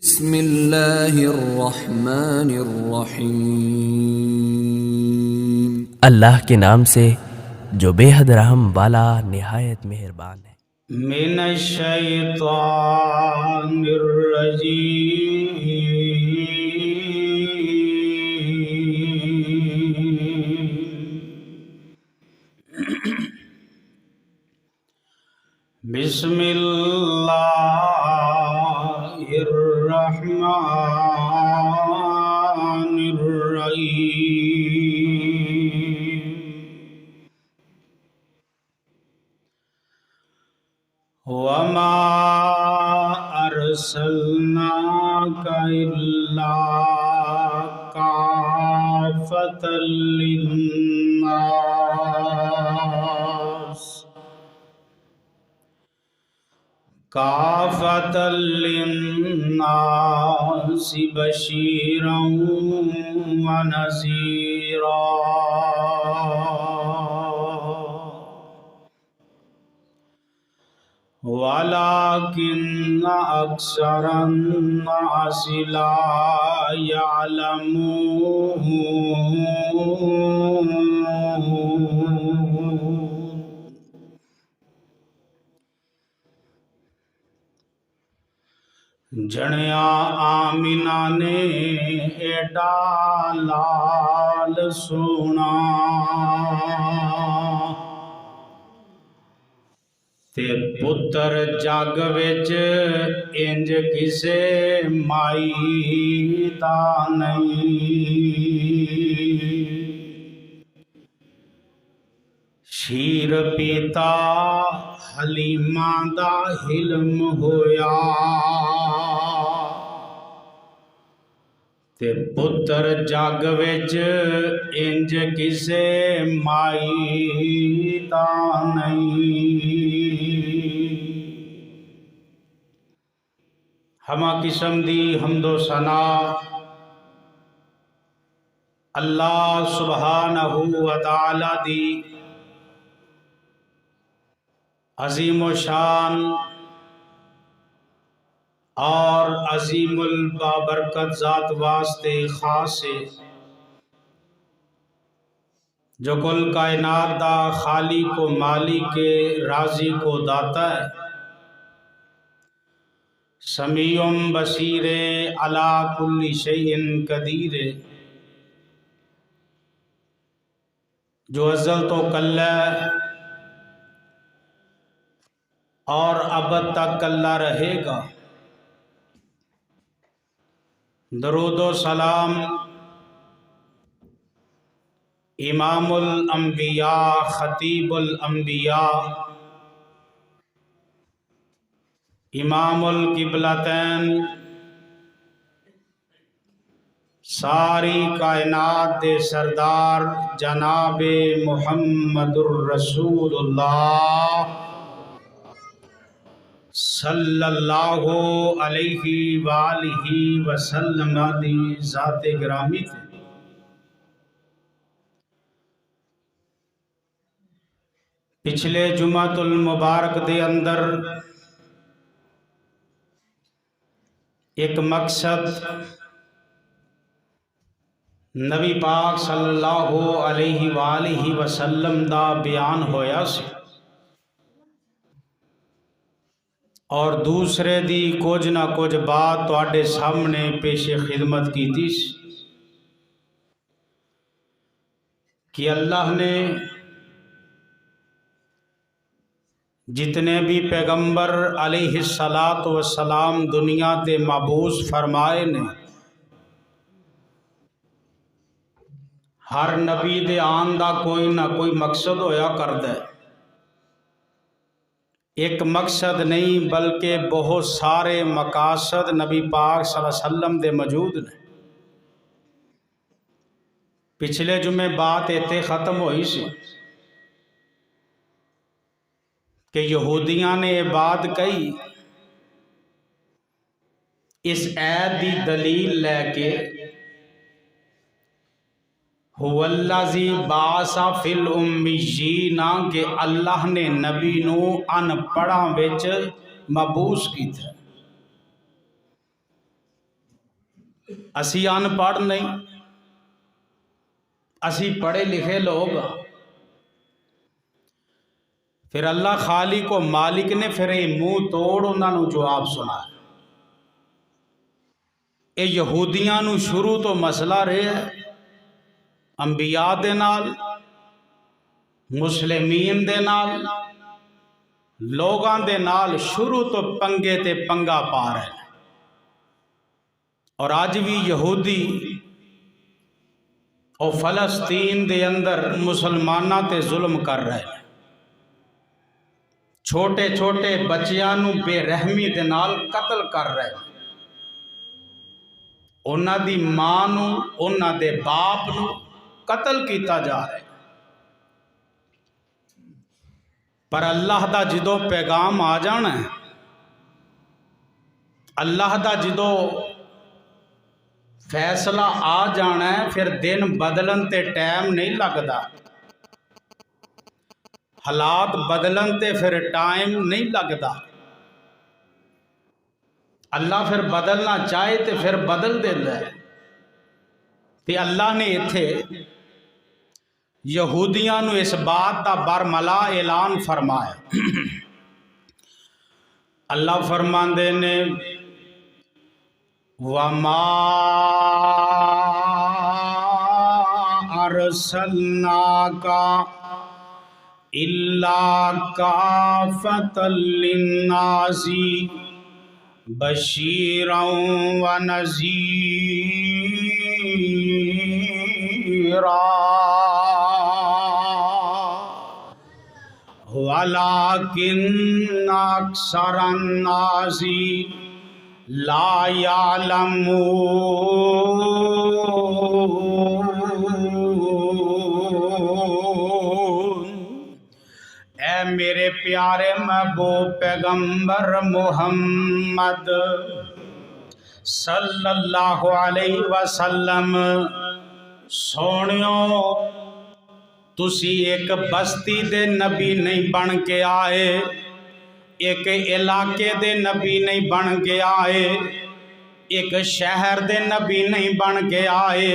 बिस्मिल्लाहिर्रहमानिर्रहीम। अल्लाह के नाम से जो बेहद रहम वाला निहायत मेहरबान है। वमा अरसलनाका इल्ला काफ़तल लिन्नास बशीरन व नज़ीरा। वलाकिन्न अक्सरन्नासि ला यअलमून। जणिया आमिना ने एडा लाल सोना ते पुत्र जग विच इंज किसे माई दा नहीं। शीर पीता हलीमा दा हिल्म होया ते पुत्र जग विच इंज किसे माई दा नहीं। हमा किस्म दी हमदो सना अल्लाह सुब्हानहू व तआला दी अजीम शान और अजीमुल बाबरकत ज़ात वास्ते खास है, जो कुल कायनात दा खालिक को मालिक के राजी को दाता है। समीउम बसीरे अला कुल्ली शैइन कदीर, जो अज़ल तो कल्ला और अबद तक कल्ला रहेगा। दरूदो सलाम इमामुल अंबिया खतीबुल अंबिया इमामुल किबलतैन सारी कायनात दे सरदार जनाबे मुहम्मदुर रसूलुल्लाह सल्लल्लाहु अलैहि वालिहि वसल्लम दी ज़ाते गिरामी थे। पिछले जुमातुल मुबारक दे अंदर एक मकसद नबी पाक सल्लल्लाहु अलैहि वालिहि वसल्लम दा बयान होया सी और दूसरे दी कुछ ना कुछ बात तुहाडे सामने पेशे खिदमत की थी कि अल्लाह ने जितने भी पैगंबर अलैहिस्सलातु वस्सलाम दुनिया ते मबूस फरमाए ने, हर नबी दे आन दा कोई ना कोई मकसद होया करदा है। एक मकसद नहीं बल्कि बहुत सारे मकासद नबी पाक सल्लल्लाहु अलैहि वसल्लम दे मौजूद ने। पिछले जुमे बात इत्थे ख़त्म हुई सी कि यहूदियां ने ये बात कही, इस ऐत दी दलील लैके हुवल्लाज़ी बासा फिल उम्मिय्यीना के अल्लाह ने नबी नू अनपढ़ां विच मबूस कीता। असी अनपढ़ नहीं, असी पढ़े लिखे लोग। फिर अल्लाह खालिक को मालिक ने फिर ये मुंह तोड़ उन्होंने जवाब सुनाया। ये यहूदियां नू शुरू तो मसला रहा है अंबिया दे नाल, मुसलिमीन दे नाल, लोगां दे नाल शुरू तो पंगे ते पंगा पा रहे हैं। और अज भी यहूदी और फलस्तीन दे अंदर मुसलमाना ते जुल्म कर रहे हैं। छोटे छोटे बच्चियां नू बेरहमी दे नाल कत्ल कर रहे हैं। उन्हां दी मां नू, उन्हां दे बाप नू कत्ल किया जा रहा है। पर अल्लाह दा जदों पैगाम आ जाना है, अल्लाह दा जदों फैसला आ जाना है, फिर दिन बदलन ते टाइम नहीं लगता। हालात बदलन ते फिर टाइम नहीं लगता। अल्लाह फिर बदलना चाहे तो फिर बदल देता है। तो अल्लाह ने इत्थे यहूदियां नू इस बात का बरमला ऐलान फरमाया। अल्लाह फरमांदे ने वमा अरसलनाका इल्ला काफतल लिन्नासी बशीरन व नज़ीरा वलाकिन्न अक्सरन नासी ला यालमून। ऐ मेरे प्यारे महबूब पैगंबर मुहम्मद सल्लल्लाहु अलैहि वसल्लम, सोनियो तुसी एक बस्ती दे नबी नहीं बन के आए, एक इलाके दे नबी नहीं बन के आए, एक शहर दे नबी नहीं बन के आए,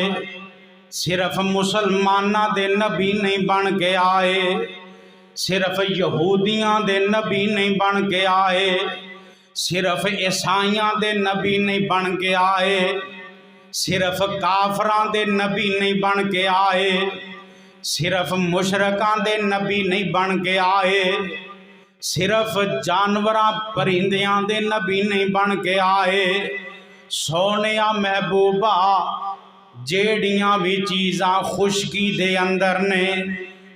सिर्फ मुसलमाना दे नबी नहीं बन के आए, सिर्फ यहूदियां दे नबी नहीं बन के आए, सिर्फ ईसाइयां दे नबी नहीं बन के आए, सिर्फ काफरां दे नबी नहीं बन के आए, सिर्फ मुशरकां दे नबी नहीं बन के आए, सिर्फ जानवरां परिंदियां दे नबी नहीं बन के आए। सोनिया महबूबा, जेड़ियां भी चीज़ां खुशकी दे अंदर ने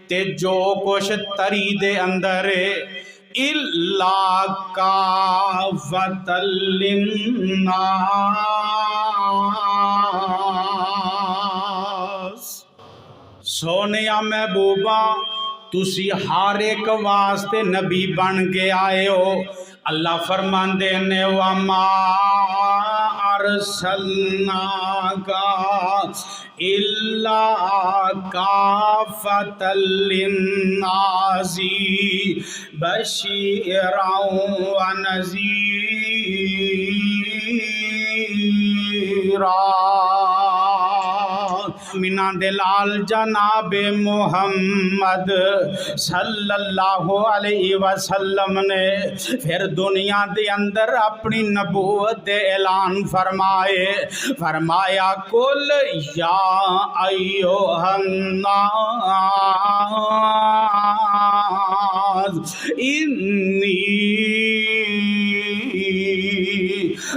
ते जो कुछ तरी दे अंदर इल्ला काफतल लिन्नास। सोनिया महबूबा, तुसी हर एक वास्ते नबी बन के आए हो। अल्लाह फरमांदे ने वमा अरसलनाका इल्ला काफतल लिन्नासी बशीरन व नज़ीरा। मिना दिलाल जनाबे मोहम्मद सल्लल्लाहु अलैहि वसल्लम ने फिर दुनिया दे अंदर अपनी नबूवत दे ऐलान फरमाए। फरमाया कुल या अय्युहन्नास इन्नी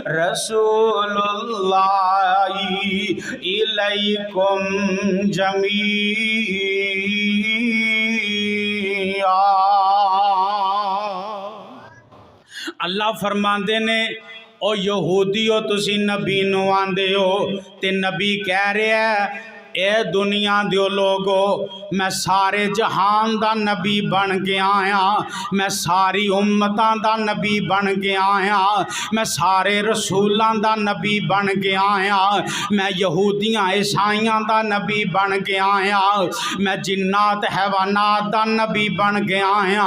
रसूलुल्लाहि इलैकुम जमीआ। अल्लाह फरमांदे ने ओ यहूदियो तुसी नबी नू आंदे हो ते नबी कह रहा है ए दुनिया दे लोगो मैं सारे जहान दा नबी बन के आया, मैं सारी उम्मतां दा नबी बन के आया, मैं सारे रसूलां दा नबी बन के आया, मैं यहूदियां ईसाइयां दा नबी बन के आया, मैं जिन्नात हैवानात दा नबी बन के आया,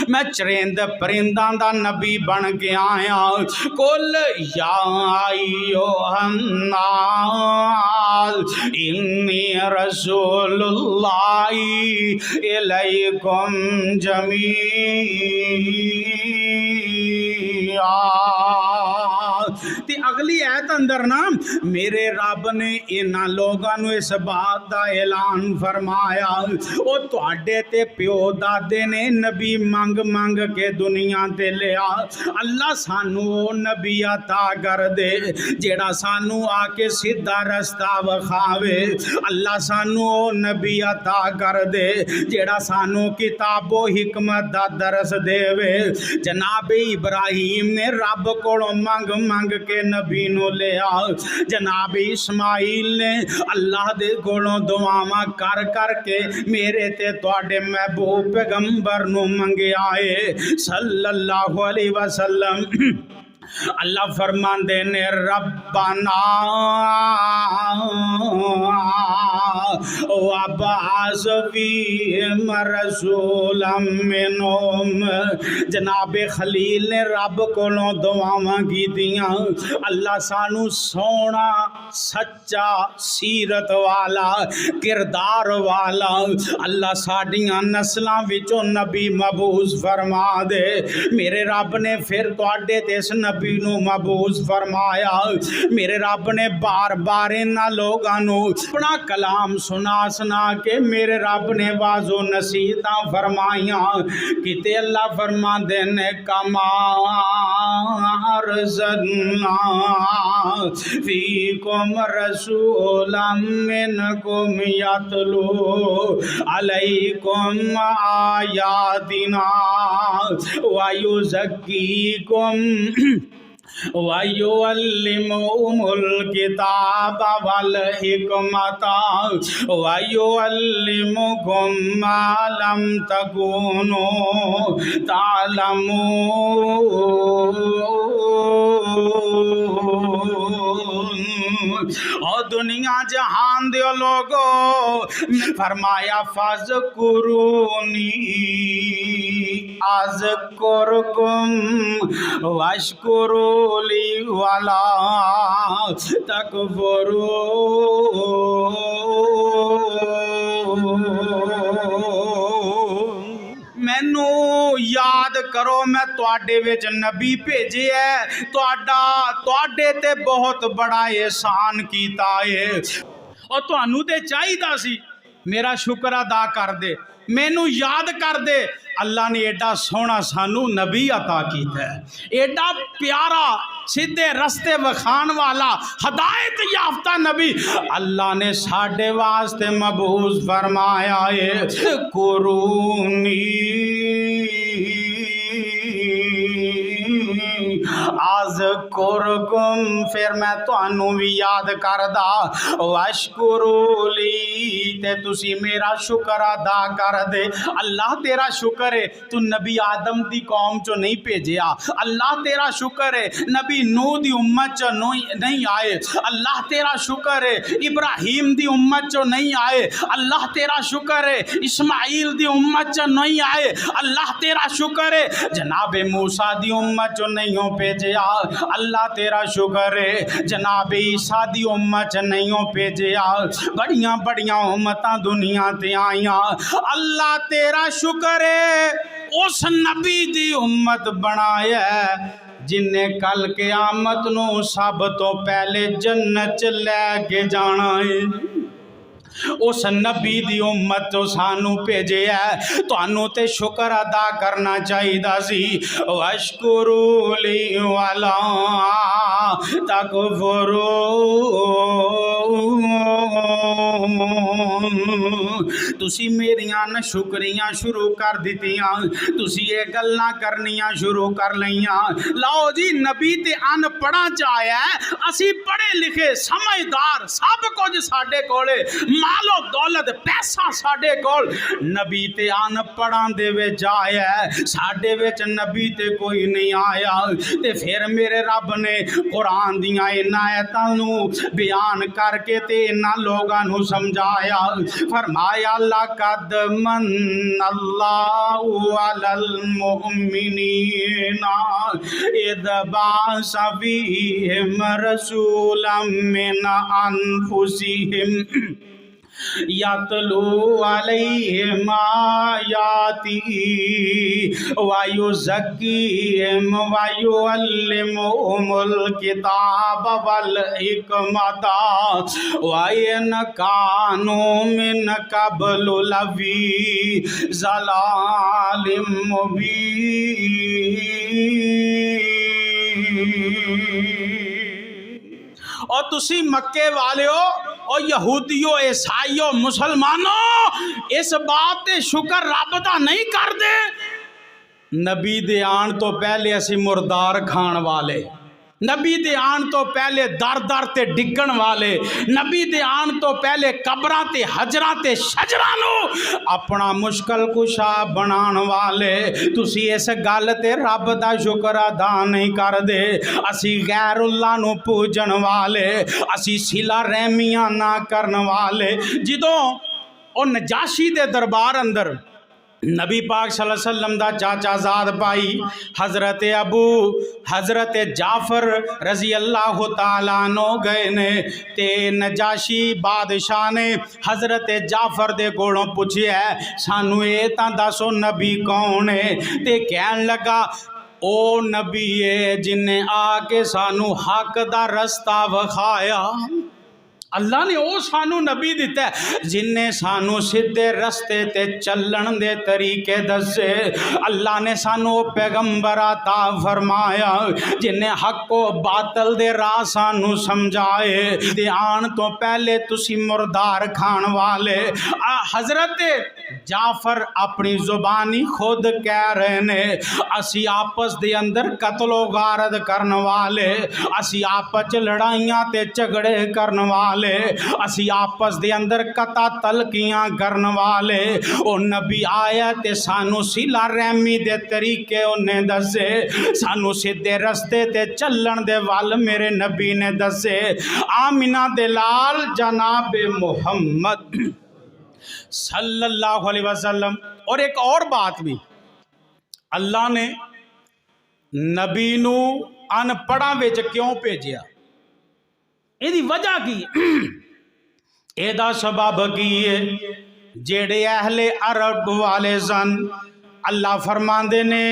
मैं चरिंद परिंदां दा नबी बन के आया। कुल या अय्युहन्नास इन्नी रसूलुल्लाहि इलैकुम जमीआ। ते अगली ऐत अंदर ना मेरे रब ने इन्हां लोगां नूं इस बात दा ऐलान फरमाया, ओ तुहाडे ते प्यो दादे ने नबी मंग मंग के दुनिया ते लिया, अल्लाह सानू ओ नबी अता कर दे जेड़ा सानू आके सीधा रस्ता विखावे, अल्लाह सानू ओ नबी अता कर दे जेड़ा सानू किताबो हिकमत दा दरस देवे। जनाब इब्राहिम ने रब कोलों मंग मंग के नबी नू लिया, जनाब इस्माइल ने अल्लाह दे कोलों दुआवां कर कर के मेरे ते तुहाडे महबूब पैगंबर नू मंगिया है सल्लल्लाहु अलैहि वसल्लम। अल्लाह फरमांदे ने रब्बाना वबाअस फीहिम रसूलन मिनहुम। जनाब खलील ने रब कोलों दुआवां कीतियां, अल्लाह सानू सोना सच्चा सीरत वाला किरदार वाला अल्लाह साडियां नस्लां विचों नबी मबूस फरमा दे। मेरे रब ने फिर तुहाडे ते इस नबी नू मबूस फरमाया। मेरे रब ने बार बार इन्हां लोगां नू अपना कलाम सुना सुना के मेरे रब ने वाजो नसीहतां फरमाइयां। किते अल्लाह फरमांदे ने कमा अरसलना फीकुम रसूलन मिनकुम यतलू अलैकुम आयातिना व युज़क्कीकुम वयुअल्लिमुहुमुल किताब वल हिकमता वयुअल्लिमुकुम मा लम तकूनू तालमून। और दुनिया जहान दे लोगो फरमाया फज़कुरूनी अज़कुरकुम वश्कुरूली वला तकफुरून। मैनू याद करो मैं तुहाडे विच नबी भेजे है, तुहाडे ते बहुत बड़ा एहसान कीता है और तुहानू ते चाहिदा सी मेरा शुक्र अदा कर दे, मैनू याद कर दे। अल्लाह ने एडा सोहना सानू नबी अता कीता है, एडा प्यारा सीधे रस्ते वखान वाला हदायत याफ्ता नबी अल्लाह ने साडे वास्ते मबूस फरमाया है। कुरूनी अज़कुरकुम, फिर मैं तुहानू भी याद करदा, वश्कुरूली ते तुसी मेरा शुक्र अदा कर दे। अल्लाह तेरा शुक्र है तू नबी आदम दी कौम चो नहीं भेजिया, अल्लाह तेरा शुक्र है नबी नूह दी उम्मत चो नहीं आए, अल्लाह तेरा शुक्र है इब्राहिम दी उम्मत चो नहीं आए, अल्लाह तेरा शुक्र है इस्माइल दी उम्मत चो नहीं आए, अल्लाह तेरा शुक्र है जनाब मूसा दी उम्मत चो नहीं हो भेजिया, अल्लाह तेरा शुक्र है जनाब ईसा दी उम्मत च नहीं हो भेजिया। बड़ियां बड़ियां उम्मतां दुनिया ते आईयां, अल्लाह तेरा शुक्र है उस नबी दी उम्मत बनाया जिन्हें कल क़यामत नूं सब तो पहले जन्नत च लैके जाना है। उस नबी दी उम्मत तो सानू भेजे है, तुहानू ते शुक्र अदा करना चाहिदा सी। वश्कुरूली वला तकफुरून। तुसी मेरियां न शुक्रियां शुरू कर दित्तियां, तुसी ये गल्लां करनियां शुरू कर लईयां। लाओ जी, नबी ते अनपढ़ां च आया है, असी पढ़े लिखे समझदार सब कुछ साडे कोले, मालो दौलत पैसा साडे कोल, नबी ते अनपढ़ां दे विच आया है, साडे विच नबी ते कोई नहीं आया। ते फिर मेरे रब ने कुरान दियां इन्हां आयतां नूं बयान करके ते इन्हां लोगां नूं समझाया। फरमाया लक़द मन्नल्लाहु अलल मुमिनीना इज़ बअस फ़ीहिम रसूलन मिन अनफुसिहिम यतलू अलैहिम आयातिही व युज़क्कीहिम व युअल्लिमुहुमुल किताब वल हिकमता व इन कानू मिन क़ब्लु लफ़ी ज़लालिम मुबीन। और तुसी मक्के वालियो और यहूदियों ईसाइयों मुसलमानों इस बात ते शुक्र रब दा नहीं करदे, नबी दे आन तो पहले असी मुर्दार खान वाले, नबी दे आन तो पहले दर दर ते डिगण वाले, नबी दे आन तो पहले कबरां ते हजरां ते शजरां नूं अपना मुश्किल कुशा बनाण वाले। तुसी इस गल ते रब दा शुक्र अदा नहीं करदे। असी गैरुल्लाह नूं पूजन वाले, असी सिला रहमियां ना करन वाले। जिदों ओ नजाशी दे दरबार अंदर नबी पाक सल्लल्लाहु अलैहि वसल्लम दा चाचाजाद भाई हज़रत जाफर रजी अल्लाह तआला अन्हु गए ने, ते नजाशी बादशाह ने हज़रत जाफर दे कोलों पुछया सानू ये तां दसो नबी कौन है? ते कहन लगा ओ नबी है जिन्हें आके सानू हक दा रस्ता विखाया। अल्लाह ने वो सानू नबी दिता जिन्हें सानू सीधे रस्ते ते चलन दे तरीके दसे। अल्लाह ने सानू पैगंबर अता फरमाया जिन्हें हक व बातल दे राह सानू समझाए। दे आन तो पहले तुसी मुर्दार खान वाले। हजरत जाफर अपनी जुबानी खुद कह रहे ने असी आपस दे अंदर कत्लो गारत करन वाले, असी आपस च लड़ाइयां ते झगड़े करन वाले, असी आपस दे अंदर कता तलकियां करन वाले। ओ नबी आया ते सानू सिला रहमी दे तरीके उन्हें दसे, सानू सीधे रस्ते ते चलन दे वल मेरे नबी ने दसे। आमिना दे लाल जनाब मुहम्मद सल्लल्लाहु अलैहि वसल्लम। और एक और बात भी, अल्लाह ने नबी नू अनपढ़ां विच क्यों भेजिया? ਇਹਦੀ वजह की, ਇਹਦਾ सबब की है? जेड़े अहले अरब वाले सन अल्लाह फरमांदे ने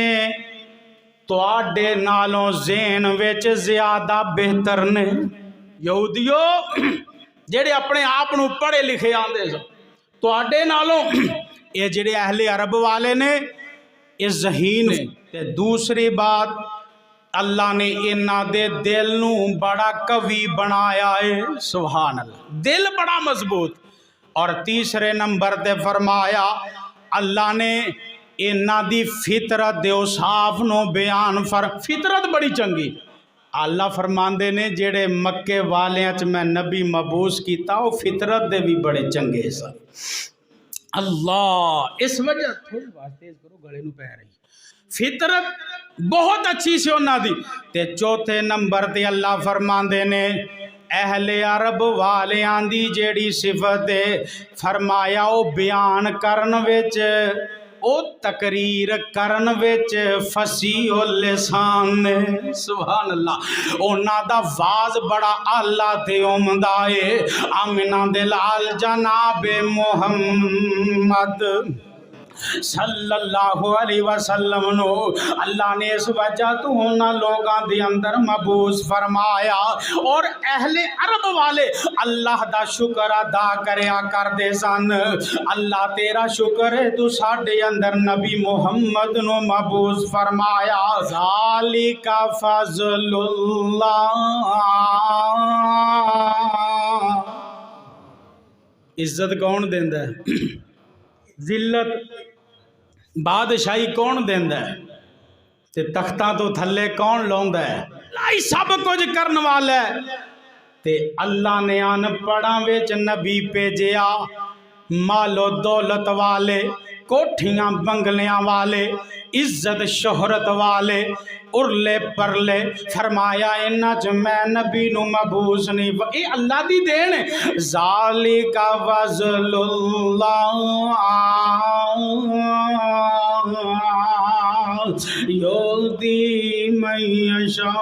तुहाडे नालों ज़हन विच ज़्यादा बेहतर ने। यहूदियो जेड़े अपने आप नूं पढ़े लिखे आंदे सन, तुहाडे नालों ये जेड़े अहले अरब वाले ने ये ज़हीन ने। ते दूसरी बात, अल्लाह ने इन्हां दे दिल नूं बड़ा कवि बनाया है। सुभान अल्लाह, दिल बड़ा मजबूत। और तीसरे नंबर ते फरमाया अल्लाह ने इन्हां दी फितरत दे औसाफ नूं बयान फितरत बड़ी चंगी। अल्लाह फरमांदे ने जेड़े मक्के वालियां च मैं नबी मबूस कीता वो फितरत दे भी बड़े चंगे सन। अल्लाह इस वजह थोड़ी बात तेज करो, गले नूं पै रही। फितरत बहुत अच्छी सी उन्हां दी। ते चौथे नंबर ते अल्लाह फरमांदे ने अहले अरब वालियां दी जेड़ी सिफत है, फरमाया वो बयान करन विच, ओ तकरीर करन विच फसीहुल लिसान ने। सुभान अल्लाह, उन्हां दा वाज बड़ा आला ते उम्दा है। आमिना दे लाल जनाब मुहम्मद सल्लल्लाहु अलैहि वसल्लम नो अल्लाह ने इस वजह तो उन्होंने लोगों के अंदर मबूस फरमाया। और अहले अरब वाले अल्लाह दा शुक्र अदा करया करदे सन। अल्लाह तेरा शुक्र है तू साडे अंदर नबी मुहम्मद नो मबूस फरमाया। ज़ालिका फज़लुल्लाह, इज्जत कौन देंदा है? जिल्लत बादशाही कौन देंदा है? ते तख्तां तो थल्ले कौन लाउंदा है? अल्लाह ही सब कुछ करने वाला है। ते अल्लाह ने अनपढ़ां विच नबी भेजिया, मालो दौलत वाले, कोठियां बंगलियां वाले, इज्जत शोहरत वाले, उरले परले, फरमाया इन्हां च मैं नबी नूं मबूस नहीं। ये अल्लाह दी देन है। ज़ालिका फ़ज़लुल्लाह युती मन यशा।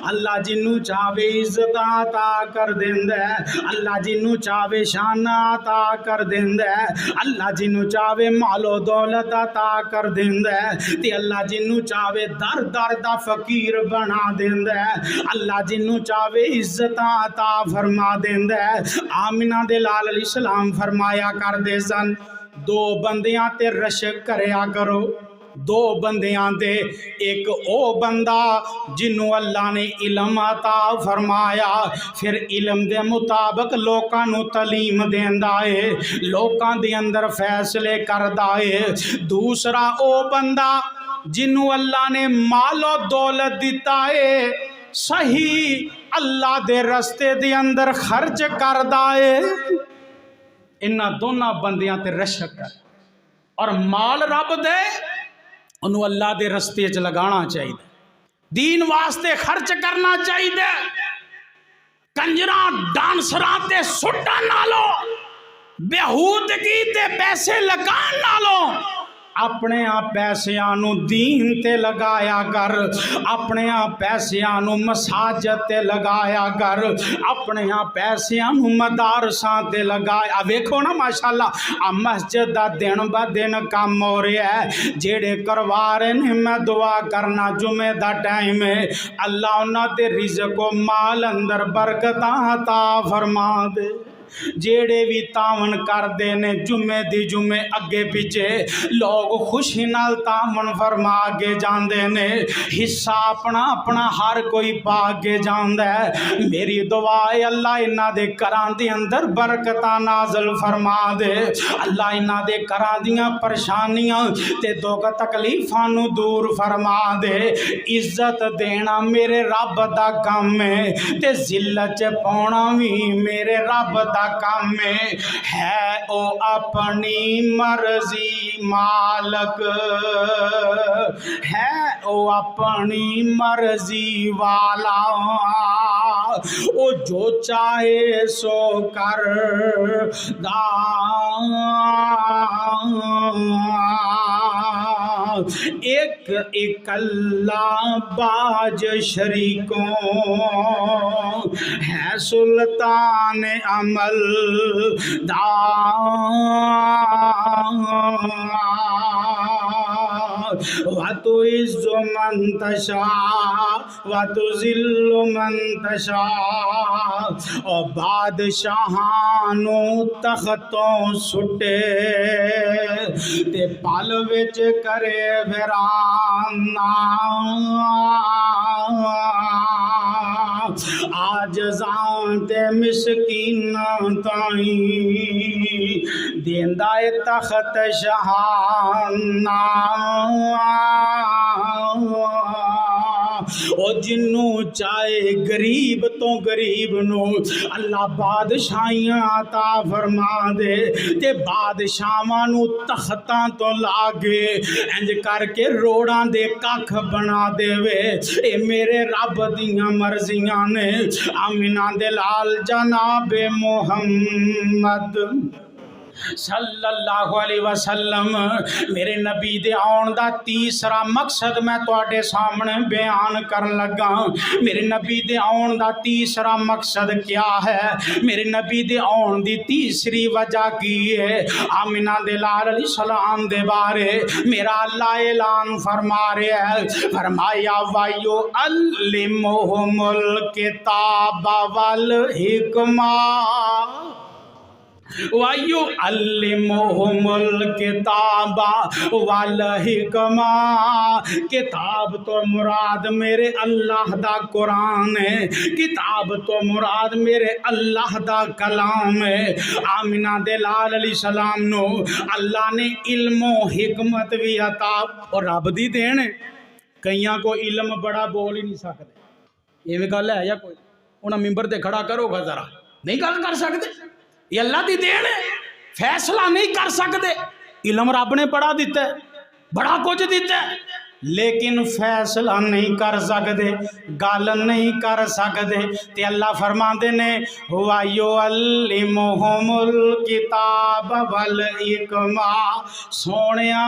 अल्लाह जिन्नू चाहे इज्जत अता कर देंदा है, अल्लाह जिन्नू चाहे शान अता कर देंदा है, अल्लाह जिन्नू चाहे मालो दौलत अता कर देंदा है, ते अल्लाह जिन्नू चाहे दर दर दा फकीर बना देंदा है, अल्लाह जिन्नू चाहे इज्जत अता फरमा देंदा है। आमिना दे लाल अलैहिस्सलाम फरमाया करदे सन, दो बंदियां ते रशक करया करो। दो बंदियां दे, एक ओ बंदा जिन्नू अल्लाह ने इलम अता फरमाया, फिर इलम दे मुताबिक लोकां नू तलीम देंदा है, लोकां दे अंदर फैसले करदा है। दूसरा ओ बंदा जिन्नू अल्लाह ने मालो दौलत दिता है, सही अल्लाह दे रस्ते दे अंदर खर्च करदा है। इन्हां दोनों बंदियां ते रशक कर, और माल रब दे उन्होंने अल्लाह के रस्ते च लगाना चाहिए, दीन वास्ते खर्च करना चाहिए। कंजरा डांसरा ते सुट्टा नालो, बेहूदगी ते पैसे लगान नालो अपने आप पैसियां नू दीन ते लगाया कर, अपने आप पैसियां नू मसाजत ते लगाया कर, अपने आप पैसियां नू मदारसां ते लगाया। वेखो ना माशाअल्लाह, आ मस्जिद दा दिन ब दिन काम हो रहा है। जेड़े करवा रहे ने, मैं दुआ करना जुमे दा टाइम है, अल्लाह उन्हां दे रिज़्क़ माल अंदर बरकतां अता फरमा दे। जेड़े भी तावन करते ने जुमे दी जुमे अगे पिछे लोग खुशी नाल तावन फरमा के जाते ने, हिस्सा अपना अपना हर कोई पा के जाता है। मेरी दुआ है अल्लाह इन्हां दे घरां दे अंदर बरकतां नाज़िल फरमा दे, अल्लाह इन्हां दे घरां दियां परेशानियां ते दुख तकलीफां नू दूर फरमा दे। इज्जत देना मेरे रब दा काम है, ते जिल्लत च पाउणा भी मेरे रब दा काम में है। ओ अपनी मर्जी मालक है, ओ अपनी मर्जी वाला, ओ जो चाहे सो कर दा। एक इकल्ला बाज शरीकों है सुल्तान अमल वतु इज़्ज़ु मन तशा वतु ज़िल्लु मन तशा। और बादशाहानू तख्तों सुटे ते पल विच करे वीराना। आजज़ां ते मिसकीनां ताईं देंदा ए तख्त शहाना। ओ जिन्नू चाहे गरीब तो गरीब नू अल्लाह बादशाहियां अता फरमा दे, ते बादशाहां नू तख्तां तो ला के इंज करके रोड़ां दे कख बना देवे। ए मेरे रब दियां मर्जियां ने। आमिना दे लाल जनाबे मोहम्मद सल्लल्लाहु अलैहि वसल्लम, मेरे नबी दे आउण दा तीसरा मकसद मैं तुहाडे सामने बयान कर लगा। मेरे नबी दे आउण दा तीसरा मकसद क्या है? मेरे नबी दे आउण दी तीसरी वजह की है? आमिना दे लाल अलैहिस्सलाम दे बारे मेरा अल्लाह ऐलान फरमा रहा है, फरमाया वायु अल्लिमुहुमुल किताब वल हिकमा। वायु अल्लिमुहुमुल किताबा वल हिकमा। किताब तो मुराद मेरे अल्लाह दा कुरान है, किताब तो मुराद मेरे अल्लाह दा कलाम है। आमिना दे लाल अलैहि सलाम नो अल्लाह ने इल्मो हिकमत भी अता और रब दी देन है। कईयां को इल्म बड़ा बोल ही नहीं सकते, इवें गल है या कोई उन्हें मिंबर ते खड़ा करोगा जरा, नहीं गल कर सकते। ये अल्लाह दी देन है, फैसला नहीं कर सकते। इल्म रब ने बड़ा दिता है, बड़ा कुछ दिता है, लेकिन फैसला नहीं कर सकते, गल नहीं कर सकते। ते अल्लाह फरमाते ने वायु अल्लिमुहुमुल किताब वल हिकमा, सोनिया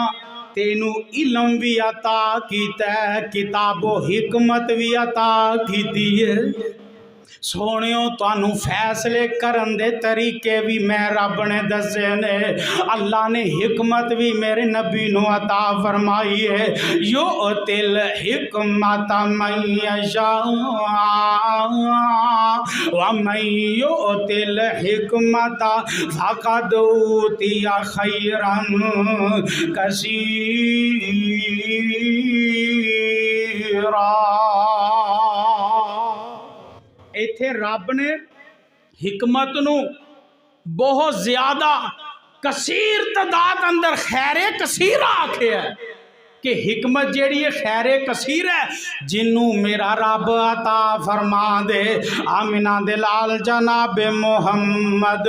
तेनू इल्म भी अता कीता है, किताबो हिकमत भी अता कीती है। सोनियो तानू फैसले करन दे तरीके भी मैं रब ने दसे ने। अल्लाह ने हिकमत भी मेरे नबी नू अता फरमाई है। यो तिल हिकमत मैयशा व मैयो तिल हिकमत फकद ऊतिया खैरन कसीरा। इत्थे रब ने हिकमत नू बहुत ज्यादा कसीर तदाद अंदर खैरे कसीरा आख्या है कि हिकमत जेड़ी है खैरे कसीर है, जिन्नू मेरा रब अता फरमा दे। आमिना दे लाल जनाब मुहम्मद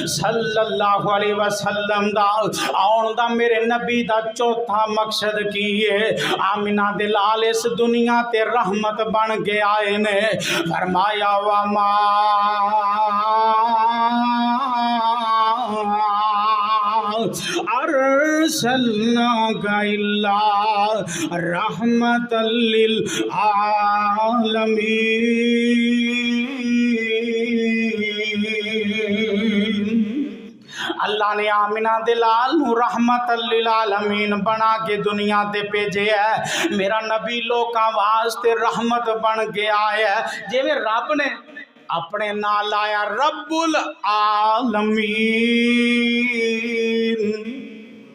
सल्लल्लाहु अलैहि वसल्लम दा आउण दा मेरे नबी दा चौथा मकसद की है। आमिना दे लाल इस दुनिया ते रहमत बन के आए ने। फरमाया वा मा अरसलनाका इल्ला रहमतल लिल आलमीन। अल्लाह ने आमिना दे लाल नू रहमतल लिल आलमीन बना के दुनिया ते भेजे है। मेरा नबी लोकां वास्ते रहमत बन के आया है। जिवें रब ने अपने नाल आया रब्बुल आलमीन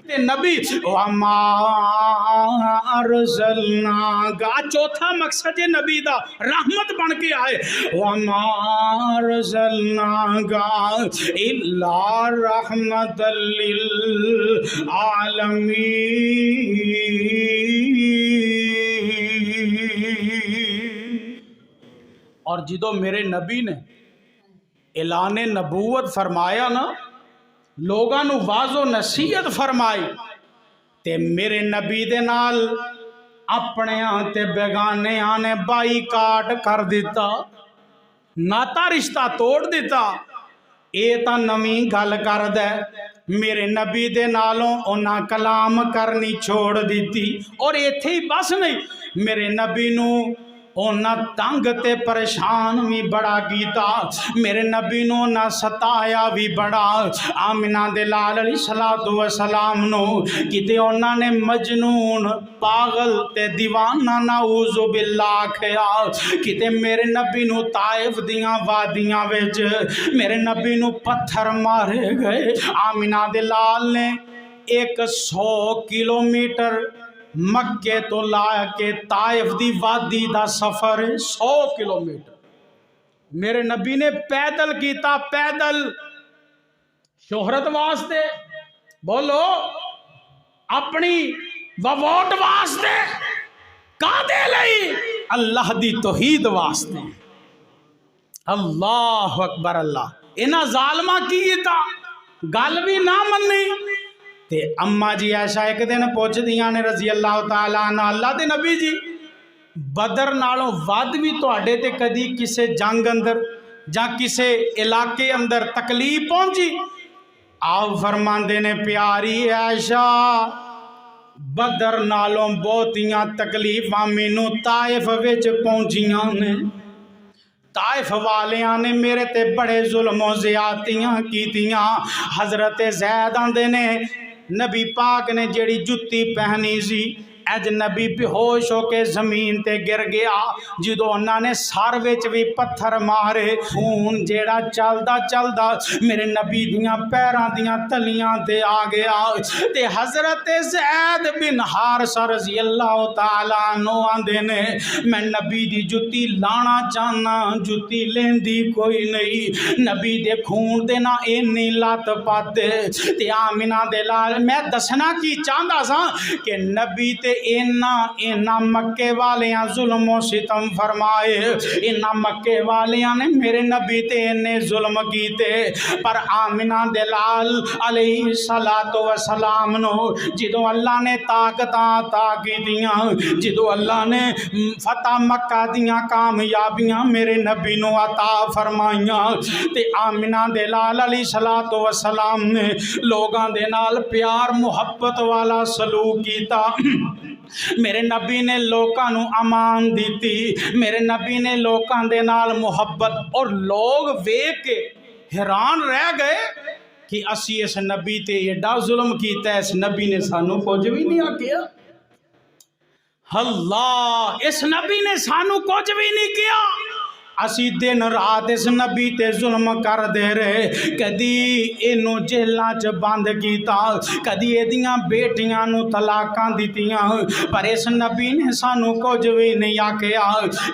ते नबी वमा अरसलनाका, चौथा मकसद है नबी दा रहमत बन के आए। वमा अरसलनाका इल्ला रहमतल लिल आलमीन। और जिदो मेरे नबी ने ऐलाने नबूवत फरमाया ना, लोगां नू वाज़ो नसीहत फरमाई, ते मेरे नबी दे नाल अपने ते बेगानियां ने बाईकाट कर दिता, नाता रिश्ता तोड़ दिता। ये तां नवीं गल कर दे। मेरे नबी दे नालों उन्हां कलाम करनी छोड़ दी। और इत्थे ही बस नहीं, मेरे नबी नू उन्हां तंग ते परेशान भी बड़ा कीता। मेरे नबी नू उन्हां सताया भी बड़ा। आमिना दे लाल अलैहिस्सलातु वस्सलाम नू किते उन्हां ने मजनून पागल ते दीवाना नाऊज़ु बिल्लाह आखिया। किते मेरे नबी नू ताइफ दियां वादियां विच मेरे नबी नू पत्थर मारे गए। आमिना दे लाल ने 100 किलोमीटर मक्के तो ला के ताइफ दी वादी दा सफर 100 किलोमीटर मेरे नबी ने पैदल कीता। पैदल शोहरत वास्ते, बोलो अपनी वोट वास्ते, कादे लई? अल्लाह दी तौहीद वास्ते। अल्लाह अकबर। अल्लाह इन्हां जालमा की कीता, गल भी ना मन्नी। ते अम्मा जी ऐसा एक दिन पुछदियां ने रजी अल्लाह तआला अन्हा, अल्लाह दे नबी जी बदर नालों वध भी तुहाडे ते कदी किसे जंग अंदर जां किसे इलाके अंदर तकलीफ पहुंची? आप फरमांदे ने प्यारी ऐशा, बदर नालों बहुतियां तकलीफां मैनू ताइफ विच पहुंचियां ने। ताइफ वालियां ने मेरे ते बड़े जुल्म ज़्यादतियां कीतियां। हज़रत ज़ैद आंदे ने नबी पाक ने जेड़ी जुत्ती पहनी सी अजनबी बेहोश होके जमीन ते गिर गया। जो उन्होंने सर विच भी पत्थर मारे, खून जेड़ा चलदा चलदा मेरे नबी दियां पैरां दियां तलियां ते आ गया। ते हजरत ज़ैद बिन हारिसा रज़ी अल्लाह तआला अन्हु आंदे ने मैं नबी दी जुत्ती लाना चाहना, जुत्ती लेंदी कोई नहीं। नबी दे खून दे ना इन्नी लत पाते ते आमिना दे लाल। मैं दसना की चाहता सा कि नबी ते इन्ना मक्के वालियां जुल्म सितम फरमाए, इन्ना मक्के वालियां ने मेरे नबी ते इन्ने जुल्म कीते, पर आमिना दे लाल अलैहि सलातो व सलाम नो जो अल्लाह ने ताकतां अता कीतियां, जो अल्लाह ने फतह मक्का दियां कामयाबियां मेरे नबी नो अता फरमाइयां, ते आमिना दे लाल अलैहि सलातो व सलाम ने लोगां दे नाल प्यार मुहब्बत वाला सलूक कीता। मेरे नबी ने लोकां नू अमान दी, मेरे नबी ने लोकां दे नाल मुहब्बत, और लोग वेख के हैरान रह गए कि असी इस नबी ते एडा जुल्म कीता, इस नबी ने सानू कुछ भी नहीं आखिया। अल्लाह, इस नबी ने सानू कुछ भी नहीं किया। असी दिन रात इस नबी ते जुल्म कर दे रहे, कदी इनू जेलों च बंद किया, कदी एदियां बेटियां नू तलाकां दितियां, पर इस नबी ने सानू कुछ भी नहीं आखिया।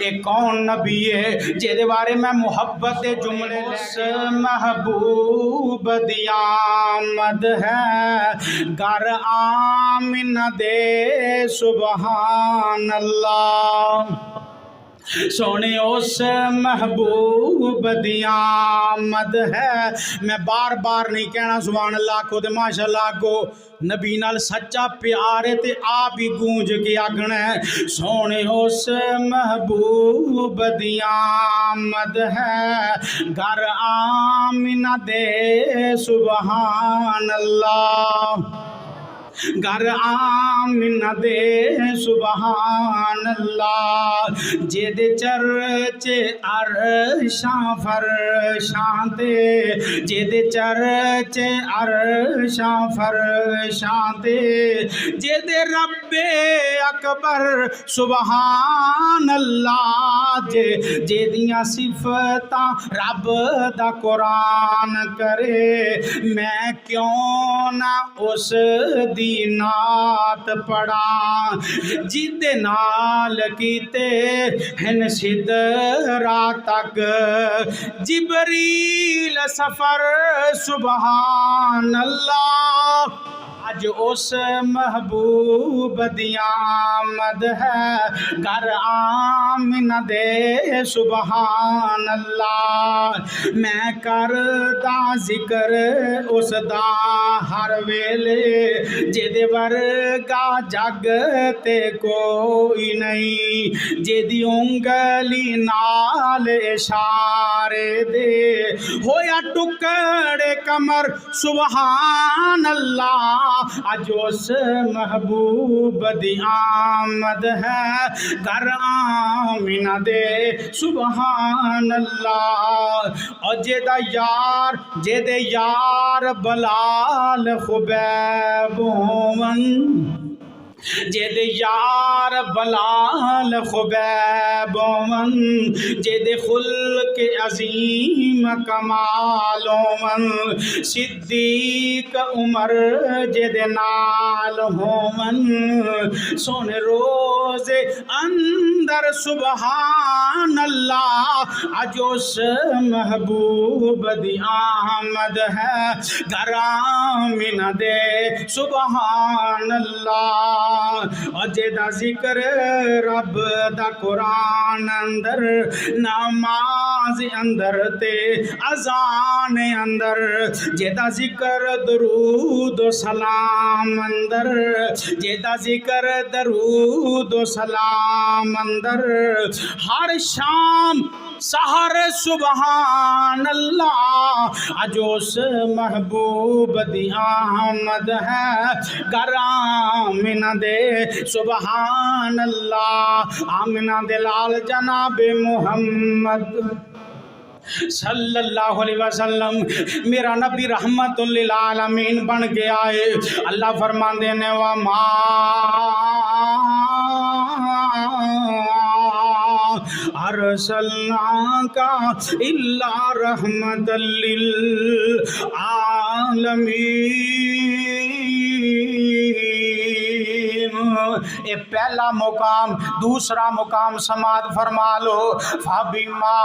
एक कौन नबी है जिहदे बारे मैं मुहब्बत के जुमले महबूब दी आमद है घर आमिना दे सुबहान अल्लाह। सोने उस महबूब दी आमद है। मैं बार बार नहीं कहना सुभान अल्लाह को, ते माशाअल्लाह को नबी नाल सच्चा प्यार है ते आप ही गूंज के आखना है सोने उस महबूब दी आमद है घर आमिना दे सुबहान अल्लाह, घर आमिना दे सुबहान अल्लाह। जेदे चर्चे अरशां फरशां ते, जेदे चर्चे अरशां फरशां ते, जेदे रब्बे अकबर सुबहान अल्लाह, जेदियां सिफतां रब दा कुरान करे, मैं क्यों ना उस दी नात पढ़ा जिदे नाल कीते हन सिदरा तक जिबरील सफर सुबहान अल्लाह। अज उस महबूब दी आमद है घर आमिना दे सुबहान अल्लाह। मैं करदा जिक्र उस दा हर वेले जेदे वर्गा जग ते कोई नहीं, जेदी उंगली नाल इशारे दे होया टुकड़े कमर सुबहान अल्लाह। अज उस महबूब दी आमद है घर आमिना दे सुबहान अल्लाह। और जेदे यार बलाल खुबैब होवन, जेदे यार बलाल खुबैब होवन, जेदे खुल्क अजीम कमाल होवन, सिद्दीक उमर जेदे नाल होवन, सोने रोज़े अंदर सुबहान अल्लाह। अज उस महबूब दी आमद है घर आमिना दे सुबहान अल्लाह। और जेदा जिक्र रब दा कुरान अंदर, नमाज अंदर ते अजान अंदर, जेदा जिक्र दरूद सलाम अंदर, जेदा जिक्र दरूद सलाम अंदर, हर शाम सहर सुबहान अल्लाह। अज उस महबूब दी आमद है घर आमिना दे सुबहान अल्लाह। आमिना दे लाल जनाबे मुहम्मद सल्लल्लाहु अलैहि वसल्लम मेरा नबी रहमतुल लिल आलमीन बन के आए। अल्लाह फरमाते ने वा मा अरसलनाका इल्ला रहमतल लिल आलमीन। ये पहला मुकाम। दूसरा मुकाम समात फरमा लो, फाबिमा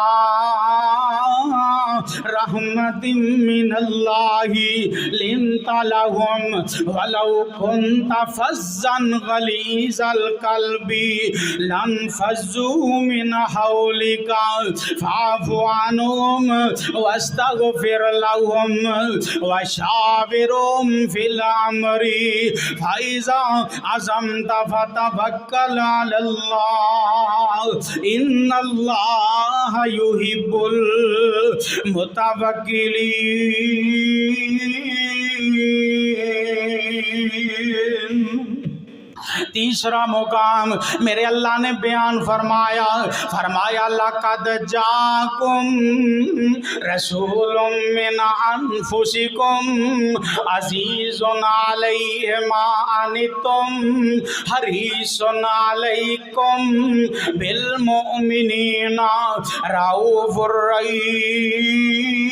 रहमतिम मिनल्लाहि लिंता लहुम वलौ कुंता फज्जन गलीज़ल कल्बी लंफज़्ज़ू मिन हौलिका फ़अफ़ु अन्हुम वस्तग़फ़िर लहुम वशाविरहुम फ़िल अम्री फ़इज़ा अज़मत फ़तवक्कल अलल्लाह इन्नल्लाह युहिब्बुल मुतवक्किलीन। तीसरा मुकाम मेरे अल्लाह ने बयान फरमाया, फरमाया लक़द जाकुम रसूलुम मिन अनफुसिकुम अज़ीज़ुन अलैहि मा अनित्तुम हरीसुन अलैकुम बिल मुमिनीना रऊफ़ुर रहीम।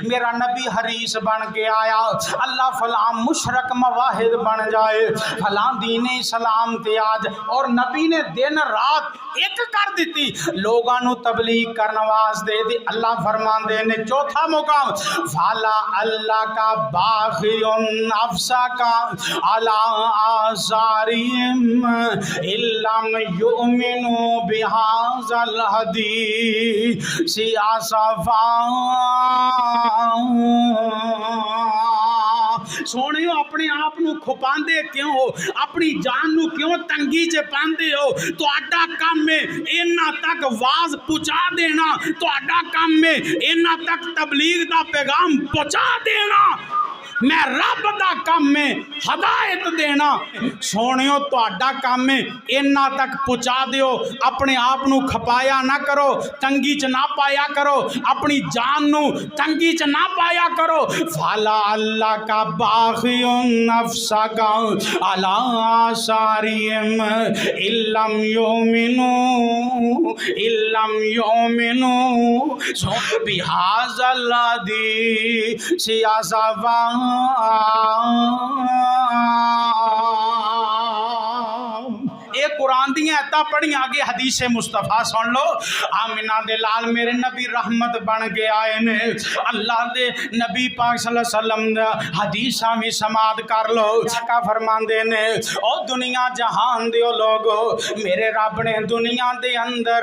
मेरा नबी हरीस बन के आया, अल्लाह फलां मुशरक मवाहिद बन जाए, फलां दीन इस्लाम ते आज, और नबी ने दिन रात एक कर दी लोगों को तबलीग करने वास्ते। अल्लाह फरमाते ने चौथा मुकाम, फाला अल्लाह का बाग़ियुन नफ्सा का अला आसारिहिम इल्लम युमिनु बिहाज़ल हदीस आसफा। सोनियो अपने आप को खुपांदे क्यों हो, अपनी जान नू क्यों तंगी च पांदे हो? तुहाडा काम है इन्हां तक वाज पहुंचा देना, तुहाडा काम है इन्हां तक तबलीग दा पैगाम पहुंचा देना। मैं रब दा काम में हदायत देना। सोनियो तुहाडा काम है इन्ना तक पहुँचा दियो, अपने आप नू खपाया ना करो, तंगी च ना पाया करो, अपनी जान नू तंगी च ना पाया करो। फाला अल्लाह का बाग़ियुन नफ्सा का अला आसारिहिम इल्लम युमिनु बिहाज़ल हदीस आसफा। एक कुरान दी आयतां पढ़ी आगे हदीस मुस्तफा सुन लो। आमिना दे लाल मेरे नबी रहमत बन के आए ने। अल्लाह दे नबी पाक सल्लल्लाहु अलैहि वसल्लम दा हदीसां भी समाद कर लो। का फरमांदे ने, ओ दुनिया जहान दे लोगो, मेरे रब ने दुनिया दे अंदर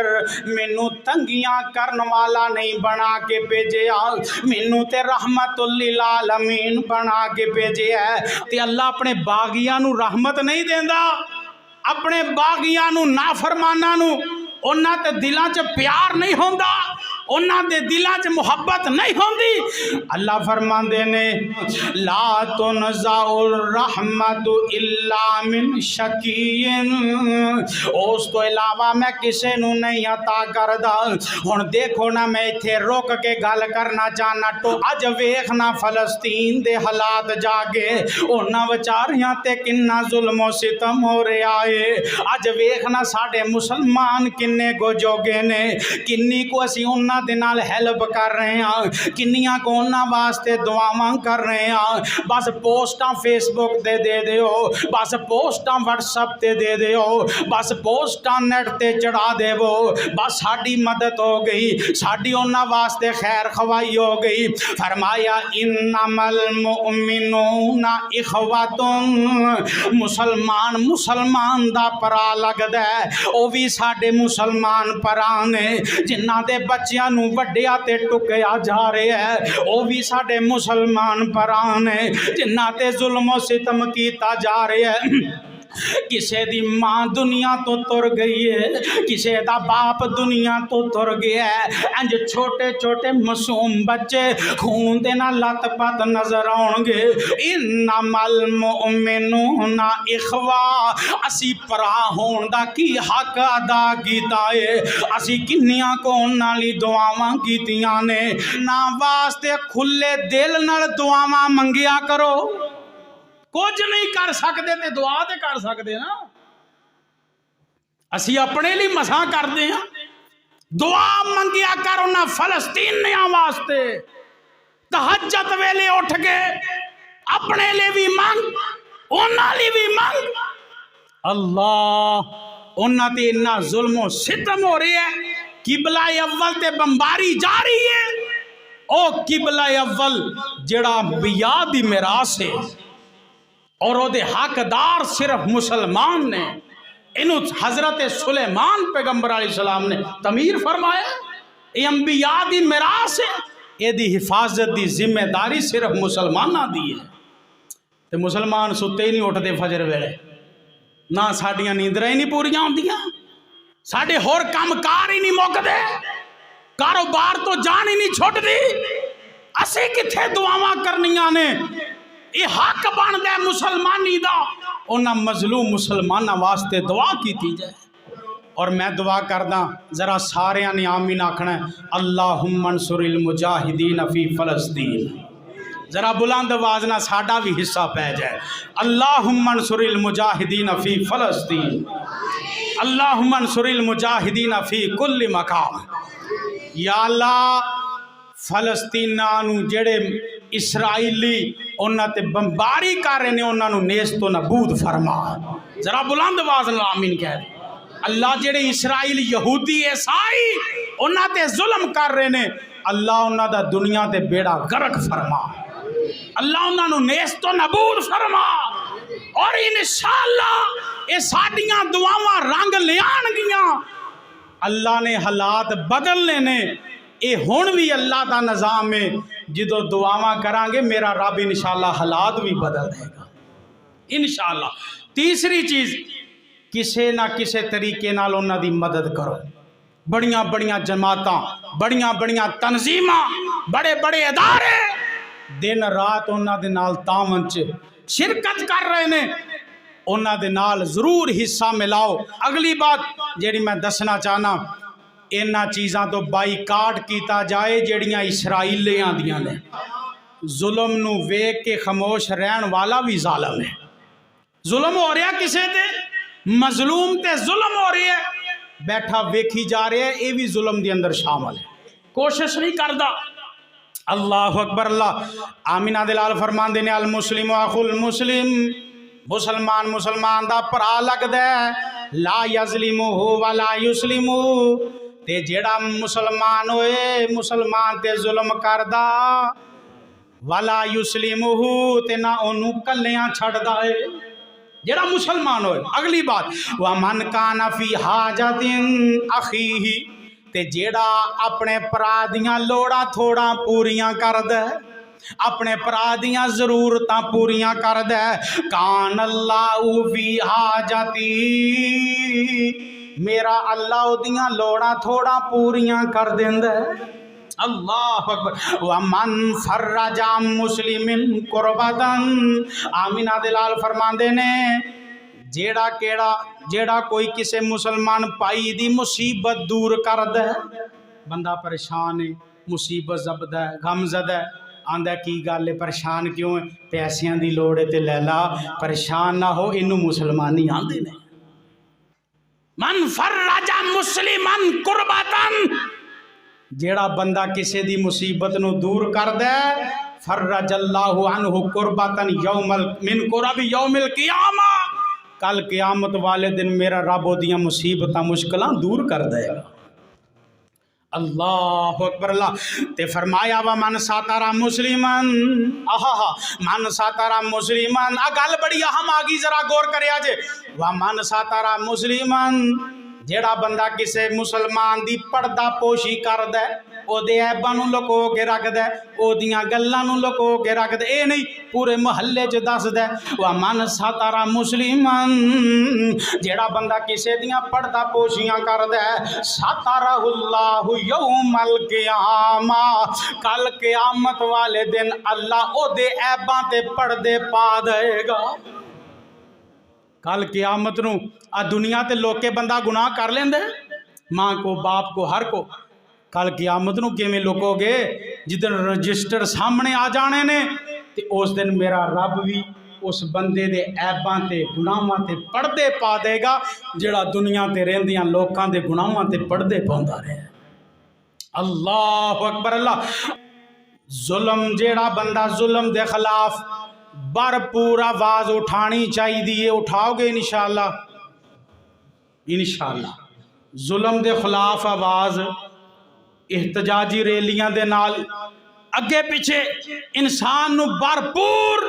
मैनू तंगियां करन वाला नहीं बना के भेजिया, मैनू ते रहमतुल लिल आलमीन बना के भेजिया है। ते अल्लाह अपने बागियां नू रहमत नहीं देंदा, अपने बागियां नू नाफरमाना नू उन्हां ते दिलां च प्यार नहीं होंदा, उन्हां दे दिलां च मुहब्बत नहीं होंदी। अल्लाह फरमांदे ने, ला तुनज़ाउर रहमतु इल्ला मिन शकीन, उस तो इलावा मैं किसे नू नहीं अता करदा। हुण देखो ना, मैं इत्थे रुक के गल करना चाहना। तो अज वेखना फलस्तीन दे हालात जाके उन्हां विचारियां ते किन्ना जुल्म सितम हो रहा है। अज वेखना साडे मुसलमान किन्ने को जोगे ने, किन्नी को असी उन्हां दे नाल हेल्प कर रहे हैं, किन्नियां को उन्हां वास्ते दुआवां कर रहे हैं। बस पोस्टां फेसबुक ते दे दिओ, बस पोस्टां व्हाट्सएप ते दे दिओ, बस पोस्टां नेट ते चढ़ा देवो, बस साडी मदद हो गई, साडी उन्हां वास्ते खैर खवाई हो गई। फरमाया इन्नमल मुमिनूना इखवतुन, मुसलमान मुसलमान दा परा लगदा है, वो भी साडे मुसलमान परा ने। जिन्हां दे बच्चियां नू वड्डिया ते टुकिया जा रहा है, वो भी साडे मुसलमान परा ने। जिन्हां ते जुल्म सितम कीता जा रहा है, किसे दी मां दुनिया तो तुर गई है, किसे दा बाप दुनिया तो तुर गया है। इंज छोटे छोटे मासूम बच्चे खून दे नाल लत-पत नजर आउणगे। इन्नमल मुमिनूना इखवा, असी भरा होण दा की हक अदा कीता है, असी किन्नियां को उन्हां लई दुआवां कीतियां ने। ना वास्ते खुले दिल नाल दुआवां मंगिया करो, कुछ नहीं कर सकते तो दुआ तो कर सकते ना। असी अपने लिए मसा करते हैं। दुआ मंगिया कर उन्हां फलस्तीनियां वास्ते, तहज्जुद वेले उठ के अपने लिए भी मंग, उन्हां लिए भी मंग। अल्लाह उन्हां ते इन्ना जुल्मो सितम हो रहा है, किबला अव्वल ते बंबारी जा रही है। ओ किबला अव्वल जेड़ा अंबिया दी मिरास है और ओदे हकदार सिर्फ मुसलमान ने, इनू हजरत सुलेमान पैगंबर अलैहिस्सलाम ने तमीर फरमाया। ये अंबिया दी मिरास है, एदी हिफाजत दी जिम्मेदारी सिर्फ मुसलमाना दी है। ते मुसलमान सुते ही नहीं उठते फजर वेले, ना साडियां नींदरां ही नहीं पूरियां होंदियां, साडे होर काम कार ही नहीं मुकदे, कारोबार तो जान ही नहीं छुटदी। असी किथे दुआवां करनियां ने? ये हक बनदा है मुसलमानी दा, उन्हां मजलूम मुसलमानां वास्ते दुआ कीती जाए। और मैं दुआ करदा, जरा सारियां ने आमीन आखना है, अल्लाहुम्मा अंसुरिल मुजाहिदीन फी फलस्तीन। जरा बुलंद आवाज ना साडा भी हिस्सा पै जाए, अल्लाहुम्मा अंसुरिल मुजाहिदीन फी फलस्तीन, अल्लाहुम्मा अंसुरिल मुजाहिदीन फी कुल्ली मकाम। या अल्लाह फलस्तीना नू जेड़े इसराइली उन्हां ते बंबारी कर रहे ने, उन्हां नू नेस तो नबूद फरमा। जरा बुलंद आवाज नाल आमीन कह। अल्लाह जेड़े इसराइल यहूदी ईसाई उन्हां ते जुल्म कर रहे ने, अल्लाह उन्हां दा दुनिया ते बेड़ा गर्क फरमा। अल्लाह उन्हां नू नेस तो नबूद फरमा। और इंशाअल्लाह ये साडियां दुआवां रंग लियाणगियां। अल्लाह ने हालात बदलने ने, ये हुण भी अल्लाह का निज़ाम है। जो दुआवां करांगे मेरा रब इंशाअल्लाह हालात भी बदल देगा इंशाअल्लाह। तीसरी चीज़, किसी ना किसी तरीके नाल उन्हां दी मदद करो। बड़ियां बड़ियां जमातां, बड़ियां बड़ियां तंजीमां, बड़े बड़े अदारे दिन रात उन्हां दे नाल तावन च शिरकत कर रहे ने, उन्हां दे नाल जरूर हिस्सा मिलाओ। अगली बात जिहड़ी मैं दसना चाहना, इन्हां चीज़ां तो बाईकाट किया जाए जिहड़ियां इसराइलियां दियां ने। जुल्म नू वेख के खामोश रहन वाला भी जालम है। जुल्म हो रहा किसी ते, मजलूम ते जुल्म हो रही है, बैठा वेखी जा रहा है, ये भी जुल्म के अंदर शामिल है, कोशिश नहीं करता। अल्लाह अकबर। अल्लाह आमीना दे लाल फरमांदे ने, अल मुस्लिम अखुल मुस्लिम, मुसलमान मुसलमान दा भरा लगदा है, ला यज़लिमुहु वला युस्लिमु, ते जेड़ा मुसलमान होए मुसलमान ते जुल्म करदा, वला युस्लिमुहु, ते ना ओनू कल्लियां छड़दा है जेड़ा मुसलमान होए। अगली बात, व मन काना फी हाजतिन अखीही, ते जेड़ा अपने भरा दियां लोड़ां थोड़ा पूरियां करदा, अपने भरा दियां जरूरतां पूरियां करदा, कान अल्लाहु फी हाजती, मेरा अल्लाह उदियां लोड़ां थोड़ा पूरियां कर देंदा। अल्लाह अकबर। व मन फर्रजा मुस्लिमिन कुर्बतन, आमीना दे लाल फरमांदे ने, जेड़ा केड़ा जेड़ा कोई किसी मुसलमान भाई दी मुसीबत दूर कर दे। बंदा परेशान है, मुसीबत जबदा है, गमजदा है, आंदा की गल है, परेशान क्यों है, पैसियां दी लोड़ है ते लै ला, परेशान ना हो, इनू मुसलमानी आंदे ने। मन फर्रजा मुस्लिमन कुर्बतन, जेड़ा बंदा किसी दी मुसीबत नू दूर कर दे, फर्रजल्लाहु अन्हु कुर्बतन यौमल मिन कुरब यौमिल क़ियामा, कल क़यामत वाले दिन मेरा रब ओदियां मुसीबतां मुश्किलां दूर कर देगा। अल्लाह अकबर। अल्लाह ते फरमाया, व मन सातारा मुस्लिमन, आहा मन सातारा मुस्लिमन, आ गल बड़ी अहम आ गई, जरा गौर करिया जे। व मन सातारा मुस्लिमन, जेड़ा बंदा किसी मुसलमान दी पर्दा पोशी कर दे, ओदे ऐबां नूं लुको के रख दे, ओदियां गल्लां नूं लुको के रख दे, ये नहीं पूरे मुहल्ले च दस दे। व मन सातारा मुस्लिमन, जेड़ा बंदा किसी दियां पर्दा पोशियां कर दे, साताराहुल्लाहु यौमल क़ियामा, कल क़यामत वाले दिन अल्लाह ओदे ऐबां ते पर्दे पा देगा। कल क़यामत नूं आ दुनिया ते लोके बंदा गुनाह कर लेंदे, माँ को बाप को हर को, कल क़यामत नूं किवें लुकोगे? जिस दिन रजिस्टर सामने आ जाने ने, ते उस दिन मेरा रब भी उस बंदे दे ऐबां ते गुनाहां ते पर्दे पा देगा जिहड़ा दुनिया ते रहिंदियां लोकां दे गुनाहां ते पर्दे पाउंदा रहे। अल्लाह अकबर अल्लाह। जुल्म जेड़ा बंदा जुल्म दे खिलाफ भरपूर आवाज उठानी चाहिए, उठाओगे इंशाअल्लाह? इंशाअल्लाह जुल्म दे खिलाफ आवाज एहतजाजी रैलियां दे नाल अगे पिछे इंसान नू भरपूर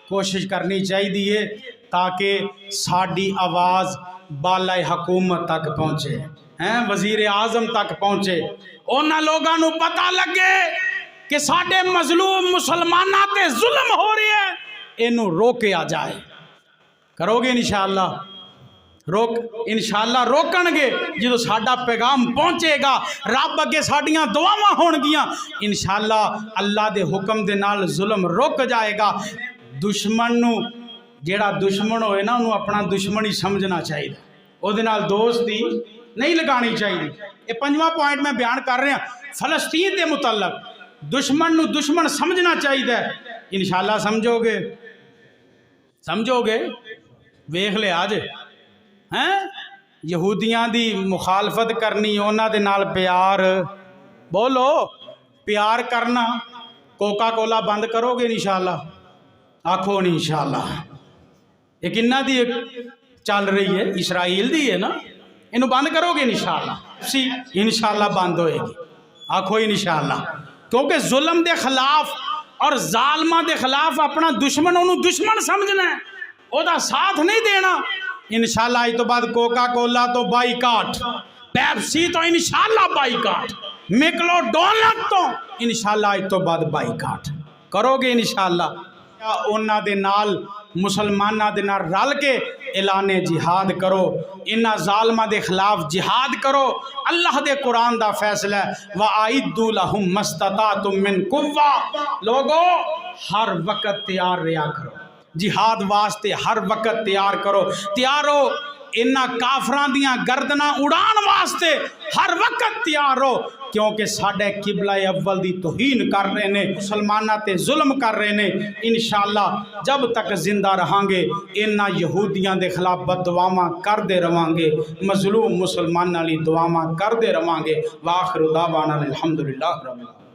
कोशिश करनी चाहिए ताकि साड़ी आवाज़ बाला हुकूमत तक पहुँचे, हैं वजीर आजम तक पहुँचे। उन्हां लोगां नू पता लगे कि साडे मजलूम मुसलमानां ते जुल्म हो रहा है, इनू रोकिया जाए। करोगे इंशाअल्लाह? रोक इंशाअल्लाह रोकणगे जो साडा पैगाम पहुँचेगा, रब अगे साडियां दुआवां होणगियां, इंशाअल्लाह अल्लाह दे हुक्म दे नाल जुल्म रुक जाएगा। दुश्मन नू जेड़ा दुश्मन होए ना उन्होंने अपना दुश्मन ही समझना चाहिए, उहदे नाल दोस्ती नहीं लगानी चाहिए। ये पंजवां पॉइंट मैं बयान कर रहा फलस्तीन के मुतल्लक दुश्मन नू दुश्मन समझना चाहिए। इंशाअल्लाह समझोगे? समझोगे? वेख लिया आज हैं यहूदियां दी मुखालफत करनी, उन्हां दे नाल प्यार, बोलो प्यार करना। कोका कोला बंद करोगे इंशाअल्लाह? आखो नहीं इंशाअल्लाह। ये किन्ना दी चल रही है? इसराइल दी है ना, इनू बंद करोगे इंशाअल्लाह? सी इंशाअल्लाह बंद होएगी। आखो इंशाअल्लाह। क्योंकि जुल्म दे खिलाफ और जालमा दे खिलाफ अपना दुश्मन उन्होंने दुश्मन समझना है, ओदा साथ नहीं देना। इंशाअल्लाह आज तो बाद कोका कोला तो बाईकाट, पेप्सी तो इंशाअल्लाह बाईकाट, मैकडोनल्ड तो इंशाअल्लाह आज तो बाद बाईकाट करोगे इंशाअल्लाह। उन्हां दे नाल मुसलमानां दे नाल रल के ऐलाने जिहाद करो, इन्हां जालमां दे खिलाफ जिहाद करो। अल्लाह दे कुरान दा फैसला व आइदू लहुम मस्ततातुम मिन कुव्वा। लोगो हर वक्त तैयार रहा करो, जिहाद वास्ते हर वक्त तैयार करो, तैयार हो। इन्हां काफरां दियां गर्दनां उड़ान वास्ते हर वक्त तैयार हो, क्योंकि साडे किबला अव्वल दी तौहीन कर रहे ने, मुसलमानां ते जुल्म कर रहे ने। इंशाअल्लाह जब तक जिंदा रहांगे इन्हां यहूदियां दे खिलाफ बददुआवां करदे रवांगे, मजलूम मुसलमानां लई दुआवां करदे रवांगे। वाखिर दावाना अल्हम्दुलिल्लाह रब्बिल आलमीन।